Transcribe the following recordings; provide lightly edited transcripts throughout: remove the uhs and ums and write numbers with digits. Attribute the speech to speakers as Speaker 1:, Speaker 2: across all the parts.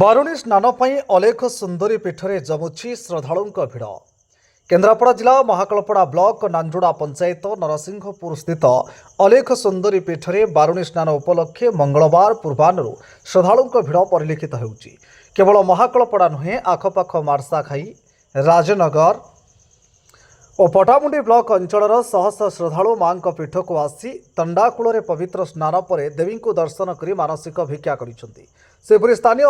Speaker 1: ବାରୁଣୀ ସ୍ନାନ ପାଇଁ ଅଲେଖ ସୁନ୍ଦରୀ ପୀଠରେ ଜମୁଛି ଶ୍ରଦ୍ଧାଳୁଙ୍କ ଭିଡ଼। କେନ୍ଦ୍ରାପଡ଼ା ଜିଲ୍ଲା ମହାକାଳପଡ଼ା ବ୍ଲକ ନାଞ୍ଜୁଡ଼ା ପଞ୍ଚାୟତ ନରସିଂହପୁର ସ୍ଥିତ ଅଲେଖ ସୁନ୍ଦରୀ ପୀଠରେ ବାରୁଣୀ ସ୍ନାନ ଉପଲକ୍ଷେ ମଙ୍ଗଳବାର ପୂର୍ବାହ୍ନରୁ ଶ୍ରଦ୍ଧାଳୁଙ୍କ ଭିଡ଼ ପରିଲକ୍ଷିତ ହେଉଛି। କେବଳ ମହାକାଳପଡ଼ା ନୁହେଁ, ଆଖପାଖ ମାର୍ଶାଘାଇ, ରାଜନଗର ଓ ପଟାମୁଣ୍ଡି ବ୍ଲକ ଅଞ୍ଚଳର ଶହ ଶହ ଶ୍ରଦ୍ଧାଳୁ ମାଙ୍କ ପୀଠକୁ ଆସି ତଣ୍ଡାକୂଳରେ ପବିତ୍ର ସ୍ନାନ ପରେ ଦେବୀଙ୍କୁ ଦର୍ଶନ କରି ମାନସିକ ଭିକ୍ଷା କରିଛନ୍ତି। ସେପରି ସ୍ଥାନୀୟ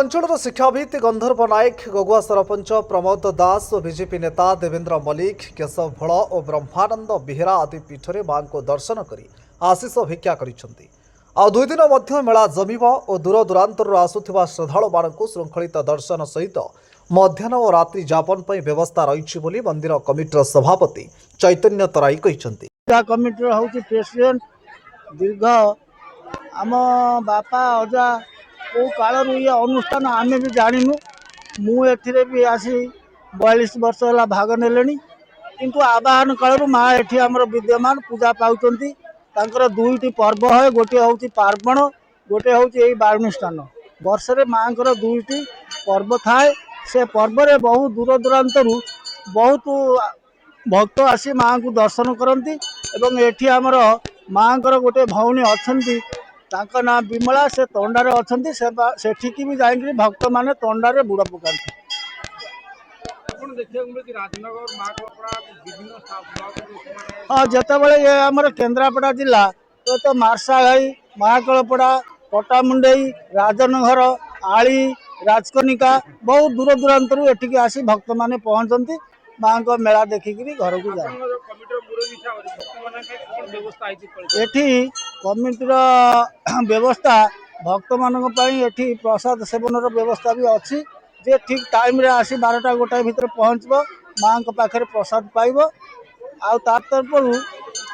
Speaker 1: ଅଞ୍ଚଳର ଶିକ୍ଷାବିତ୍ ଗନ୍ଧର୍ବ ନାୟକ, ଗଗୁଆ ସରପଞ୍ଚ ପ୍ରମୋଦ ଦାସ ଓ ବିଜେପି ନେତା ଦେବେନ୍ଦ୍ର ମଲ୍ଲିକ, କେଶବ ଭୋଳ ଓ ବ୍ରହ୍ମାନନ୍ଦ ବେହେରା ଆଦି ପୀଠରେ ମାଙ୍କୁ ଦର୍ଶନ କରି ଆଶିଷ ଭିକ୍ଷା କରିଛନ୍ତି। ଆଉ 2 ଦିନ ମଧ୍ୟ ମେଳା ଜମିବ ଓ ଦୂରଦୂରାନ୍ତରରୁ ଆସୁଥିବା ଶ୍ରଦ୍ଧାଳୁମାନଙ୍କୁ ଶୃଙ୍ଖଳିତ ଦର୍ଶନ ସହିତ ମଧ୍ୟାହ୍ନ ଓ ରାତ୍ରି ଯାପନ ପାଇଁ ବ୍ୟବସ୍ଥା ରହିଛି ବୋଲି ମନ୍ଦିର କମିଟିର ସଭାପତି ଚୈତନ୍ୟ ତରାଇ କହିଛନ୍ତି।
Speaker 2: କମିଟିର ହେଉଛି ପ୍ରେସିଡେଣ୍ଟ ଦୀର୍ଘ ଆମ ବାପା ଅଜା କେଉଁ କାଳରୁ ଇଏ ଅନୁଷ୍ଠାନ ଆମେ ବି ଜାଣିନୁ। ମୁଁ ଏଥିରେ ବି ଆସି 42 ବର୍ଷ ହେଲା ଭାଗ ନେଲେଣି, କିନ୍ତୁ ଆବାହନ କାଳରୁ ମା ଏଠି ଆମର ବିଦ୍ୟମାନ ପୂଜା ପାଉଛନ୍ତି। ତାଙ୍କର 2ଟି ପର୍ବ ହୁଏ, ଗୋଟିଏ ହେଉଛି ପାର୍ବଣ, ଗୋଟିଏ ହେଉଛି ଏଇ ବାରୁଣୀ ସ୍ନାନ। ବର୍ଷରେ ମାଙ୍କର 2ଟି ପର୍ବ ଥାଏ। ସେ ପର୍ବରେ ବହୁ ଦୂର ଦୂରାନ୍ତରୁ ବହୁତ ଭକ୍ତ ଆସି ମାଙ୍କୁ ଦର୍ଶନ କରନ୍ତି ଏବଂ ଏଠି ଆମର ମାଙ୍କର ଗୋଟେ ଭଉଣୀ ଅଛନ୍ତି, ତାଙ୍କ ନାଁ ବିମଳା, ସେ ତଣ୍ଡାରେ ଅଛନ୍ତି। ସେଠିକି ବି ଯାଇକି ଭକ୍ତମାନେ ତଣ୍ଡାରେ ବୁଡ଼ ପକାନ୍ତି। ହଁ, ଯେତେବେଳେ ଏ ଆମର କେନ୍ଦ୍ରାପଡ଼ା ଜିଲ୍ଲା ତ ମାର୍ଶାଘାଇ, ମହାକାଳପଡ଼ା, ପଟାମୁଣ୍ଡେଇ, ରାଜନଗର, ଆଳି, ରାଜକନିକା ବହୁ ଦୂର ଦୂରାନ୍ତରୁ ଏଠିକି ଆସି ଭକ୍ତମାନେ ପହଞ୍ଚନ୍ତି, ମାଙ୍କ ମେଳା ଦେଖିକିରି ଘରକୁ ଯାଆନ୍ତି। ଏଠି କମିଟିର ବ୍ୟବସ୍ଥା ଭକ୍ତମାନଙ୍କ ପାଇଁ ଏଠି ପ୍ରସାଦ ସେବନର ବ୍ୟବସ୍ଥା ବି ଅଛି, ଯେ ଠିକ୍ ଟାଇମ୍ରେ ଆସି 12ଟା 1ଟା ଭିତରେ ପହଞ୍ଚିବ, ମାଙ୍କ ପାଖରେ ପ୍ରସାଦ ପାଇବ। ଆଉ ତା ତରଫରୁ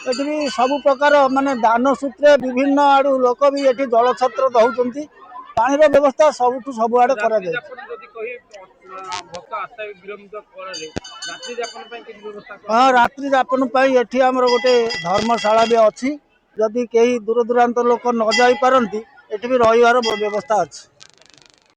Speaker 2: ଏଠି ବି ସବୁ ପ୍ରକାର ମାନେ ଦାନ ସୂତ୍ରେ ବିଭିନ୍ନ ଆଡ଼ୁ ଲୋକ ବି ଏଠି ଜଳଛତ୍ର ଦଉଛନ୍ତି। ପାଣିର ବ୍ୟବସ୍ଥା ସବୁଠୁ ସବୁଆଡ଼େ କରାଯାଇଛି। ହଁ, ରାତ୍ରି ଯାପନ ପାଇଁ ଏଠି ଆମର ଗୋଟେ ଧର୍ମଶାଳା ବି ଅଛି। ଯଦି କେହି ଦୂର ଦୂରାନ୍ତ ଲୋକ ନ ଯାଇପାରନ୍ତି, ଏଠି ବି ରହିବାର ବ୍ୟବସ୍ଥା ଅଛି।